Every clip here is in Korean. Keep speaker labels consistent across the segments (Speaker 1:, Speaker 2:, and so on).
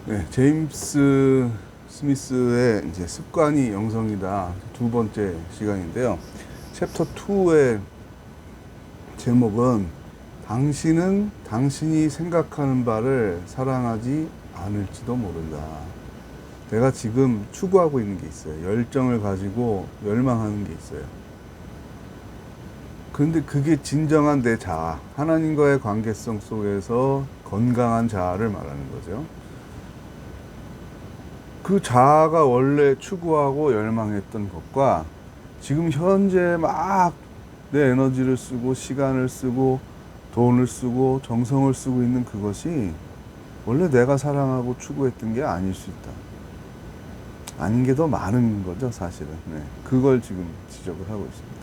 Speaker 1: 네, 제임스 스미스의 이제 습관이 영성이다. 두 번째 시간인데요. 챕터 2의 제목은 당신은 당신이 생각하는 바를 사랑하지 않을지도 모른다. 내가 지금 추구하고 있는 게 있어요. 열정을 가지고 열망하는 게 있어요. 그런데 그게 진정한 내 자아, 하나님과의 관계성 속에서 건강한 자아를 말하는 거죠. 그 자아가 원래 추구하고 열망했던 것과 지금 현재 막 내 에너지를 쓰고 시간을 쓰고 돈을 쓰고 정성을 쓰고 있는 그것이 원래 내가 사랑하고 추구했던 게 아닐 수 있다. 아닌 게 더 많은 거죠, 사실은. 네, 그걸 지금 지적을 하고 있습니다.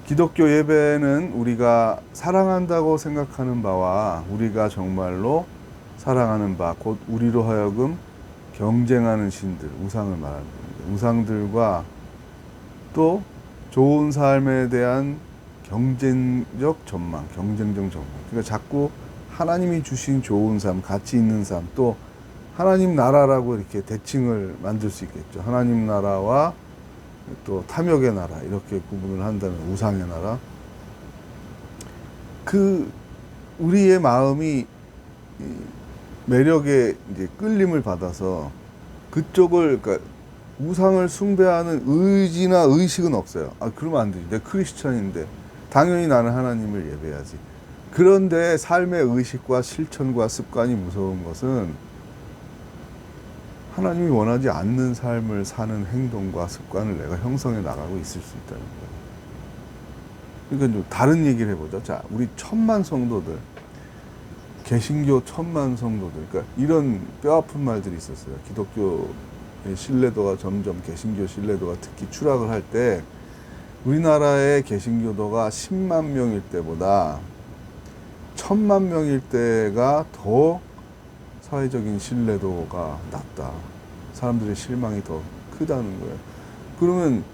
Speaker 1: 기독교 예배는 우리가 사랑한다고 생각하는 바와 우리가 정말로 사랑하는 바, 곧 우리로 하여금 경쟁하는 신들, 우상을 말하는 겁니다. 우상들과 또 좋은 삶에 대한 경쟁적 전망, 경쟁적 전망. 그러니까 자꾸 하나님이 주신 좋은 삶, 가치 있는 삶, 또 하나님 나라라고 이렇게 대칭을 만들 수 있겠죠. 하나님 나라와 또 탐욕의 나라, 이렇게 구분을 한다면 우상의 나라. 그 우리의 마음이 매력에 이제 끌림을 받아서 그쪽을, 그러니까 우상을 숭배하는 의지나 의식은 없어요. 아, 그러면 안 되지. 내가 크리스천인데 당연히 나는 하나님을 예배해야지. 그런데 삶의 의식과 실천과 습관이 무서운 것은 하나님이 원하지 않는 삶을 사는 행동과 습관을 내가 형성해 나가고 있을 수 있다는 거예요. 그러니까 좀 다른 얘기를 해보자. 자, 우리 천만 성도들, 개신교 천만 성도들, 그러니까 이런 뼈아픈 말들이 있었어요. 기독교의 신뢰도가 점점, 개신교 신뢰도가 특히 추락을 할 때 우리나라의 개신교도가 10만 명일 때보다 1000만 명일 때가 더 사회적인 신뢰도가 낮다. 사람들의 실망이 더 크다는 거예요. 그러면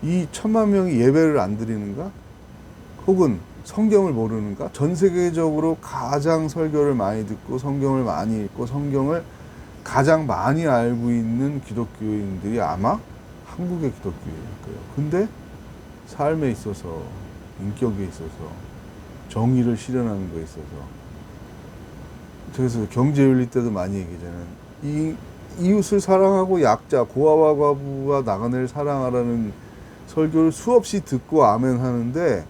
Speaker 1: 이 1000만 명이 예배를 안 드리는가? 혹은 성경을 모르는가? 전 세계적으로 가장 설교를 많이 듣고 성경을 많이 읽고 성경을 가장 많이 알고 있는 기독교인들이 아마 한국의 기독교인일 거예요. 근데 삶에 있어서, 인격에 있어서, 정의를 실현하는 거에 있어서, 그래서 경제윤리 때도 많이 얘기하잖아요. 이웃을 사랑하고 약자, 고아와 과부와 나그네를 사랑하라는 설교를 수없이 듣고 아멘 하는데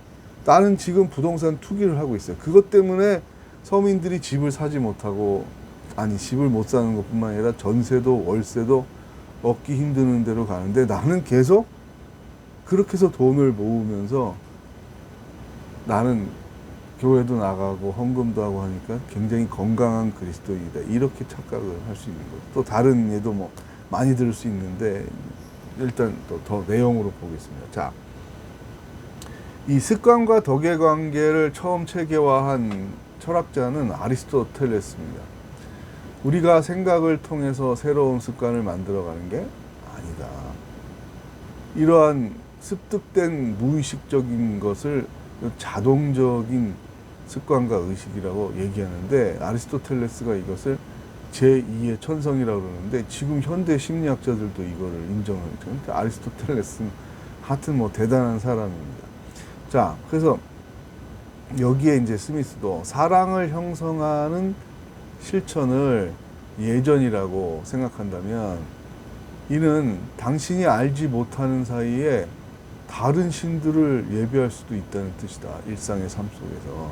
Speaker 1: 나는 지금 부동산 투기를 하고 있어요. 그것 때문에 서민들이 집을 사지 못하고, 아니 집을 못 사는 것뿐만 아니라 전세도 월세도 얻기 힘드는 데로 가는데 나는 계속 그렇게 해서 돈을 모으면서 나는 교회도 나가고 헌금도 하고 하니까 굉장히 건강한 그리스도인이다. 이렇게 착각을 할 수 있는 거죠. 또 다른 예도 뭐 많이 들을 수 있는데 일단 또 더 내용으로 보겠습니다. 자, 이 습관과 덕의 관계를 처음 체계화한 철학자는 아리스토텔레스입니다. 우리가 생각을 통해서 새로운 습관을 만들어가는 게 아니다. 이러한 습득된 무의식적인 것을 자동적인 습관과 의식이라고 얘기하는데 아리스토텔레스가 이것을 제2의 천성이라고 그러는데 지금 현대 심리학자들도 이거를 인정을 해요. 아리스토텔레스는 하여튼 뭐 대단한 사람입니다. 자, 그래서 여기에 이제 스미스도 사랑을 형성하는 실천을 예전이라고 생각한다면 이는 당신이 알지 못하는 사이에 다른 신들을 예배할 수도 있다는 뜻이다. 일상의 삶 속에서.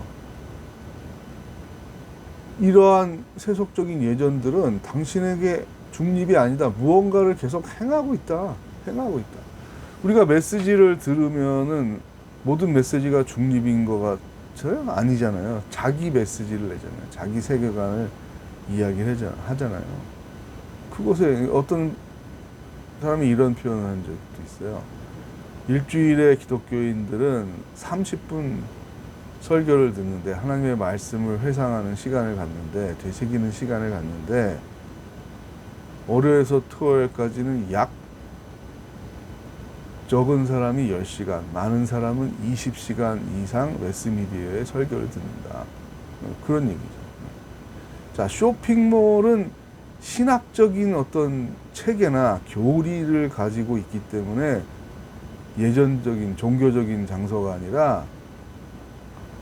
Speaker 1: 이러한 세속적인 예전들은 당신에게 중립이 아니다. 무언가를 계속 행하고 있다. 행하고 있다. 우리가 메시지를 들으면은 모든 메시지가 중립인 것 같아요? 아니잖아요. 자기 메시지를 내잖아요. 자기 세계관을 이야기를 하잖아요. 그곳에 어떤 사람이 이런 표현을 한 적도 있어요. 일주일에 기독교인들은 30분 설교를 듣는데 하나님의 말씀을 회상하는 시간을 갖는데 되새기는 시간을 갖는데 월요일에서 토요일까지는 약 적은 사람이 10시간, 많은 사람은 20시간 이상 매스미디어의 설교를 듣는다. 그런 얘기죠. 자, 쇼핑몰은 신학적인 어떤 체계나 교리를 가지고 있기 때문에 예전적인 종교적인 장소가 아니라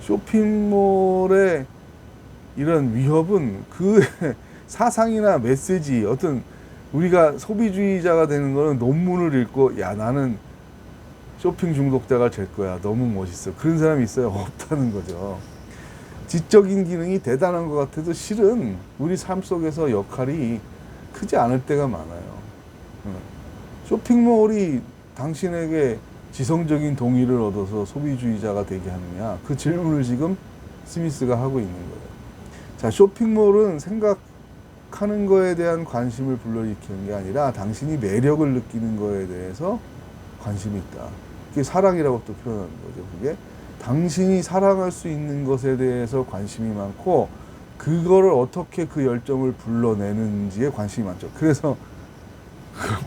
Speaker 1: 쇼핑몰의 이런 위협은 그 사상이나 메시지, 어떤 우리가 소비주의자가 되는 거는 논문을 읽고 야 나는 쇼핑 중독자가 될 거야, 너무 멋있어, 그런 사람이 있어요? 없다는 거죠. 지적인 기능이 대단한 것 같아도 실은 우리 삶 속에서 역할이 크지 않을 때가 많아요. 쇼핑몰이 당신에게 지성적인 동의를 얻어서 소비주의자가 되게 하느냐, 그 질문을 지금 스미스가 하고 있는 거예요. 자, 쇼핑몰은 생각하는 거에 대한 관심을 불러일으키는 게 아니라 당신이 매력을 느끼는 거에 대해서 관심이 있다. 그게 사랑이라고 또 표현하는 거죠. 그게 당신이 사랑할 수 있는 것에 대해서 관심이 많고 그거를 어떻게 그 열정을 불러내는지에 관심이 많죠. 그래서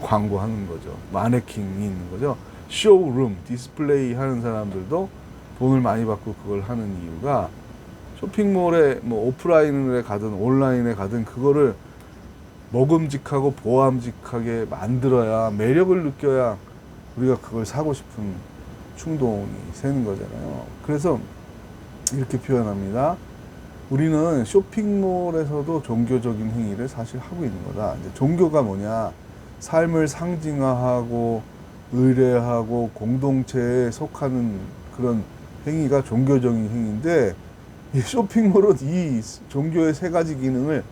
Speaker 1: 광고하는 거죠. 마네킹이 있는 거죠. 쇼룸, 디스플레이 하는 사람들도 돈을 많이 받고 그걸 하는 이유가 쇼핑몰에 뭐 오프라인에 가든 온라인에 가든 그거를 먹음직하고 보암직하게 만들어야, 매력을 느껴야 우리가 그걸 사고 싶은 충동이 새는 거잖아요. 그래서 이렇게 표현합니다. 우리는 쇼핑몰에서도 종교적인 행위를 사실 하고 있는 거다. 이제 종교가 뭐냐? 삶을 상징화하고 의뢰하고 공동체에 속하는 그런 행위가 종교적인 행위인데, 이 쇼핑몰은 이 종교의 세 가지 기능을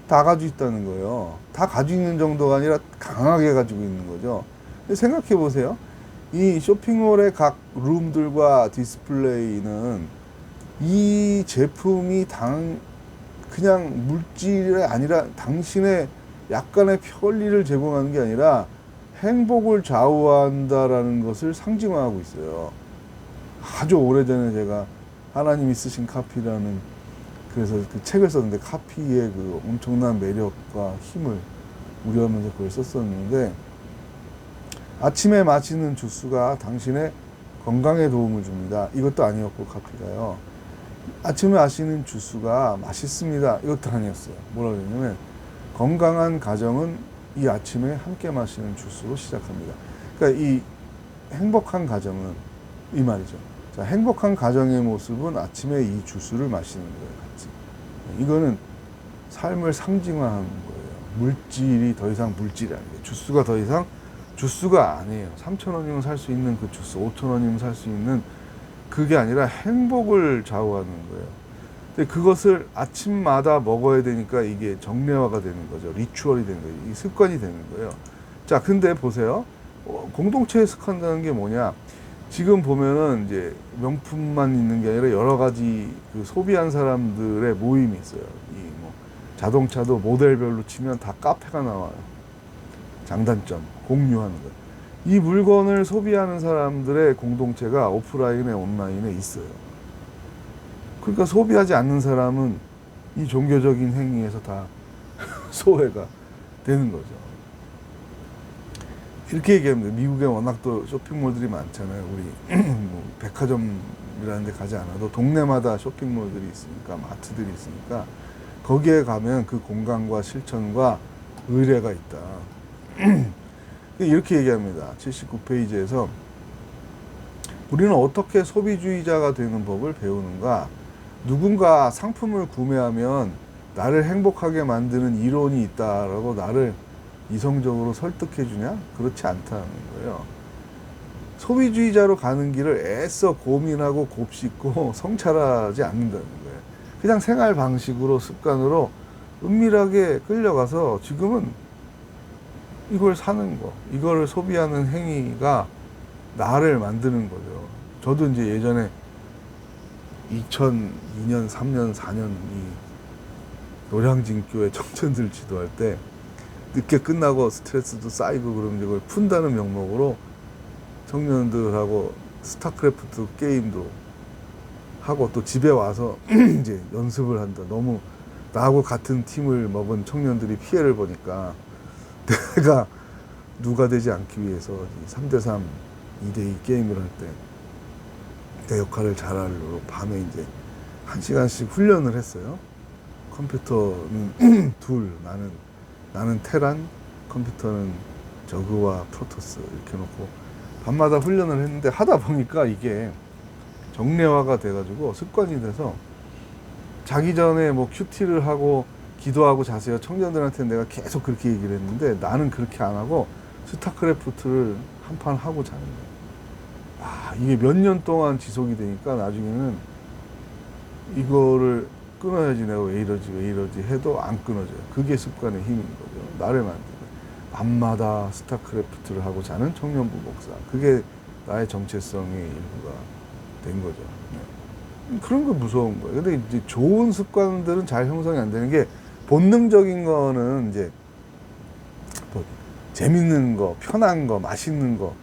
Speaker 1: 다 가지고 있다는 거예요. 다 가지고 있는 정도가 아니라 강하게 가지고 있는 거죠. 생각해 보세요. 이 쇼핑몰의 각 룸들과 디스플레이는 이 제품이 그냥 물질이 아니라 당신의 약간의 편리를 제공하는 게 아니라 행복을 좌우한다라는 것을 상징화하고 있어요. 아주 오래전에 제가 하나님이 쓰신 카피라는, 그래서 그 책을 썼는데 카피의 그 엄청난 매력과 힘을 우려하면서 그걸 썼었는데, 아침에 마시는 주스가 당신의 건강에 도움을 줍니다. 이것도 아니었고 카피가요. 아침에 마시는 주스가 맛있습니다. 이것도 아니었어요. 뭐라 그랬냐면 건강한 가정은 이 아침에 함께 마시는 주스로 시작합니다. 그러니까 이 행복한 가정은 이 말이죠. 자, 행복한 가정의 모습은 아침에 이 주스를 마시는 거예요. 같이. 이거는 삶을 상징화하는 거예요. 물질이 더 이상 물질이 아니에요. 주스가 더 이상 주스가 아니에요. 3,000원이면 살 수 있는 그 주스, 5,000원이면 살 수 있는 그게 아니라 행복을 좌우하는 거예요. 근데 그것을 아침마다 먹어야 되니까 이게 정례화가 되는 거죠. 리추얼이 되는 거예요. 이 습관이 되는 거예요. 자, 근데 보세요. 공동체에 속한다는 게 뭐냐? 지금 보면은 이제 명품만 있는 게 아니라 여러 가지 그 소비한 사람들의 모임이 있어요. 이 뭐 자동차도 모델별로 치면 다 카페가 나와요. 장단점, 공유하는 거. 이 물건을 소비하는 사람들의 공동체가 오프라인에 온라인에 있어요. 그러니까 소비하지 않는 사람은 이 종교적인 행위에서 다 소외가 되는 거죠. 이렇게 얘기하면 미국에 워낙 또 쇼핑몰들이 많잖아요. 우리 뭐 백화점이라는 데 가지 않아도 동네마다 쇼핑몰들이 있으니까, 마트들이 있으니까 거기에 가면 그 공간과 실천과 의뢰가 있다. 이렇게 얘기합니다. 79페이지에서 우리는 어떻게 소비주의자가 되는 법을 배우는가? 누군가 상품을 구매하면 나를 행복하게 만드는 이론이 있다라고 나를 이성적으로 설득해 주냐? 그렇지 않다는 거예요. 소비주의자로 가는 길을 애써 고민하고 곱씹고 성찰하지 않는다는 거예요. 그냥 생활 방식으로, 습관으로 은밀하게 끌려가서 지금은 이걸 사는 거, 이걸 소비하는 행위가 나를 만드는 거죠. 저도 이제 예전에 2002년, 3년, 4년 이 노량진교회 청년들 지도할 때 늦게 끝나고 스트레스도 쌓이고 그러면 이걸 푼다는 명목으로 청년들하고 스타크래프트 게임도 하고 또 집에 와서 이제 연습을 한다. 너무 나하고 같은 팀을 먹은 청년들이 피해를 보니까 내가 누가 되지 않기 위해서 3대3, 2대2 게임을 할 때 내 역할을 잘하려고 밤에 이제 1시간씩 훈련을 했어요. 컴퓨터는 둘, 나는 나는 테란, 컴퓨터는 저그와 프로토스 이렇게 놓고 밤마다 훈련을 했는데 하다 보니까 이게 정례화가 돼가지고 습관이 돼서 자기 전에 뭐 큐티를 하고 기도하고 자세요. 청년들한테 내가 계속 그렇게 얘기를 했는데 나는 그렇게 안 하고 스타크래프트를 한 판 하고 자는 거예요. 이게 몇 년 동안 지속이 되니까 나중에는 이거를 끊어야지 내가 왜 이러지 해도 안 끊어져요. 그게 습관의 힘인 거죠. 나를 만드는. 밤마다 스타크래프트를 하고 자는 청년부 목사. 그게 나의 정체성의 일부가 된 거죠. 네. 그런 거 무서운 거예요. 근데 이제 좋은 습관들은 잘 형성이 안 되는 게 본능적인 거는 이제 뭐 재밌는 거, 편한 거, 맛있는 거,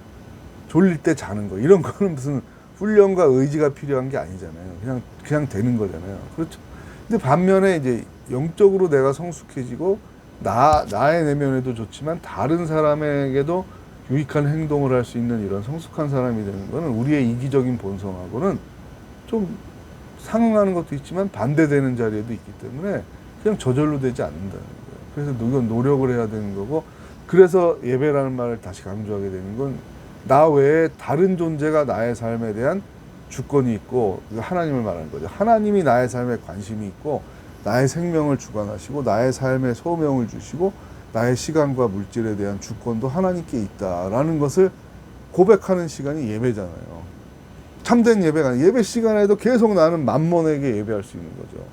Speaker 1: 졸릴 때 자는 거 이런 거는 무슨 훈련과 의지가 필요한 게 아니잖아요. 그냥 되는 거잖아요. 그렇죠. 근데 반면에 이제 영적으로 내가 성숙해지고 나의 내면에도 좋지만 다른 사람에게도 유익한 행동을 할 수 있는 이런 성숙한 사람이 되는 거는 우리의 이기적인 본성하고는 좀 상응하는 것도 있지만 반대되는 자리에도 있기 때문에 그냥 저절로 되지 않는다는 거예요. 그래서 이건 노력을 해야 되는 거고, 그래서 예배라는 말을 다시 강조하게 되는 건 나 외에 다른 존재가 나의 삶에 대한 주권이 있고, 하나님을 말하는 거죠. 하나님이 나의 삶에 관심이 있고 나의 생명을 주관하시고 나의 삶에 소명을 주시고 나의 시간과 물질에 대한 주권도 하나님께 있다라는 것을 고백하는 시간이 예배잖아요. 참된 예배가 아니라 예배 시간에도 계속 나는 만몬에게 예배할 수 있는 거죠.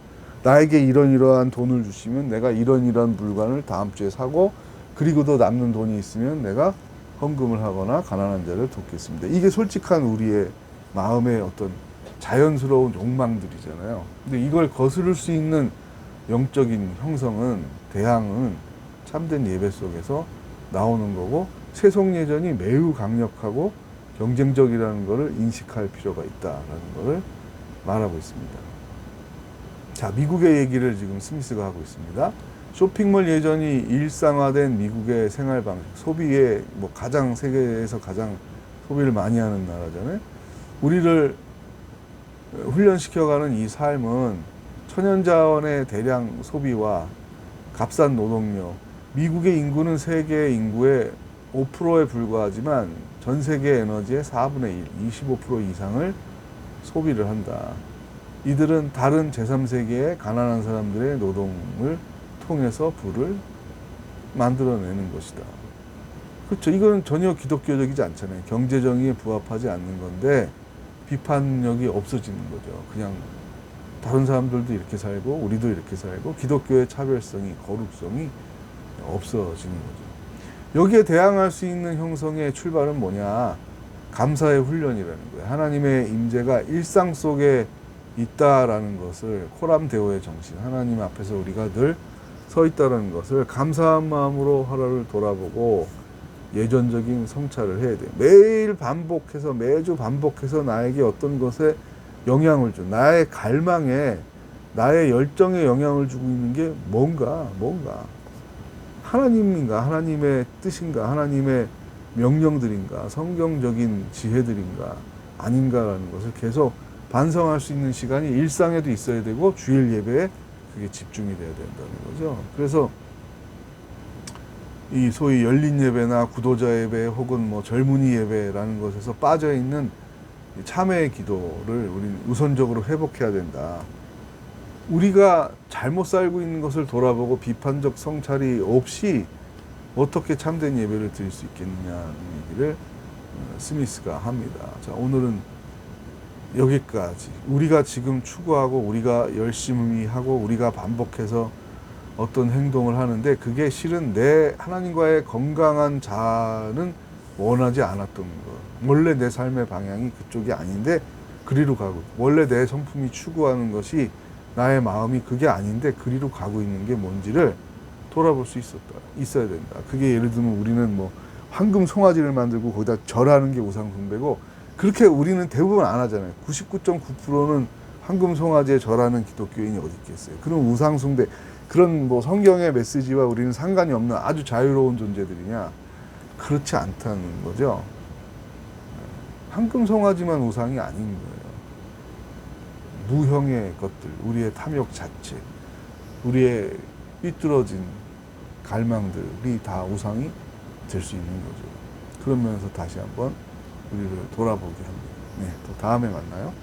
Speaker 1: 나에게 이러한 돈을 주시면 내가 이런 물건을 다음 주에 사고, 그리고도 남는 돈이 있으면 내가 헌금을 하거나 가난한 자를 돕겠습니다. 이게 솔직한 우리의 마음의 어떤 자연스러운 욕망들이잖아요. 근데 이걸 거스를 수 있는 영적인 형성은, 대항은 참된 예배 속에서 나오는 거고, 세속예전이 매우 강력하고 경쟁적이라는 것을 인식할 필요가 있다라는 것을 말하고 있습니다. 자, 미국의 얘기를 지금 스미스가 하고 있습니다. 쇼핑몰 예전이 일상화된 미국의 생활 방식, 소비의 뭐 세계에서 가장 소비를 많이 하는 나라잖아요. 우리를 훈련시켜가는 이 삶은 천연자원의 대량 소비와 값싼 노동력, 미국의 인구는 세계 인구의 5%에 불과하지만 전 세계 에너지의 4분의 1, 25% 이상을 소비를 한다. 이들은 다른 제3세계의 가난한 사람들의 노동을 통해서 부를 만들어내는 것이다. 그렇죠. 이건 전혀 기독교적이지 않잖아요. 경제정의에 부합하지 않는 건데 비판력이 없어지는 거죠. 그냥 다른 사람들도 이렇게 살고 우리도 이렇게 살고 기독교의 차별성이, 거룩성이 없어지는 거죠. 여기에 대항할 수 있는 형성의 출발은 뭐냐? 감사의 훈련이라는 거예요. 하나님의 임재가 일상 속에 있다라는 것을, 코람 데오의 정신, 하나님 앞에서 우리가 늘 서 있다는 것을 감사한 마음으로 하루를 돌아보고 예전적인 성찰을 해야 돼요. 매주 반복해서 나에게 어떤 것에 영향을 줘, 나의 갈망에, 나의 열정에 영향을 주고 있는 게 뭔가 하나님인가, 하나님의 뜻인가, 하나님의 명령들인가, 성경적인 지혜들인가 아닌가라는 것을 계속 반성할 수 있는 시간이 일상에도 있어야 되고 주일 예배에 그게 집중이 돼야 된다는 거죠. 그래서 이 소위 열린 예배나 구도자 예배 혹은 뭐 젊은이 예배라는 것에서 빠져 있는 참회의 기도를 우리는 우선적으로 회복해야 된다. 우리가 잘못 살고 있는 것을 돌아보고 비판적 성찰이 없이 어떻게 참된 예배를 드릴 수 있겠느냐는 얘기를 스미스가 합니다. 자, 오늘은 여기까지. 우리가 지금 추구하고 우리가 열심히 하고 우리가 반복해서 어떤 행동을 하는데 그게 실은 내 하나님과의 건강한 자는 원하지 않았던 것. 원래 내 삶의 방향이 그쪽이 아닌데 그리로 가고, 원래 내 성품이 추구하는 것이 나의 마음이 그게 아닌데 그리로 가고 있는 게 뭔지를 돌아볼 수 있어야 된다. 그게 예를 들면 우리는 뭐 황금 송아지를 만들고 거기다 절하는 게 우상 숭배고, 그렇게 우리는 대부분 안 하잖아요. 99.9%는 황금 송아지에 절하는 기독교인이 어디 있겠어요. 그런 우상 숭배, 그런 뭐 성경의 메시지와 우리는 상관이 없는 아주 자유로운 존재들이냐? 그렇지 않다는 거죠. 황금 송아지만 우상이 아닌 거예요. 무형의 것들, 우리의 탐욕 자체, 우리의 삐뚤어진 갈망들이 다 우상이 될 수 있는 거죠. 그러면서 다시 한번 우리를 돌아보게 합니다. 네, 또 다음에 만나요.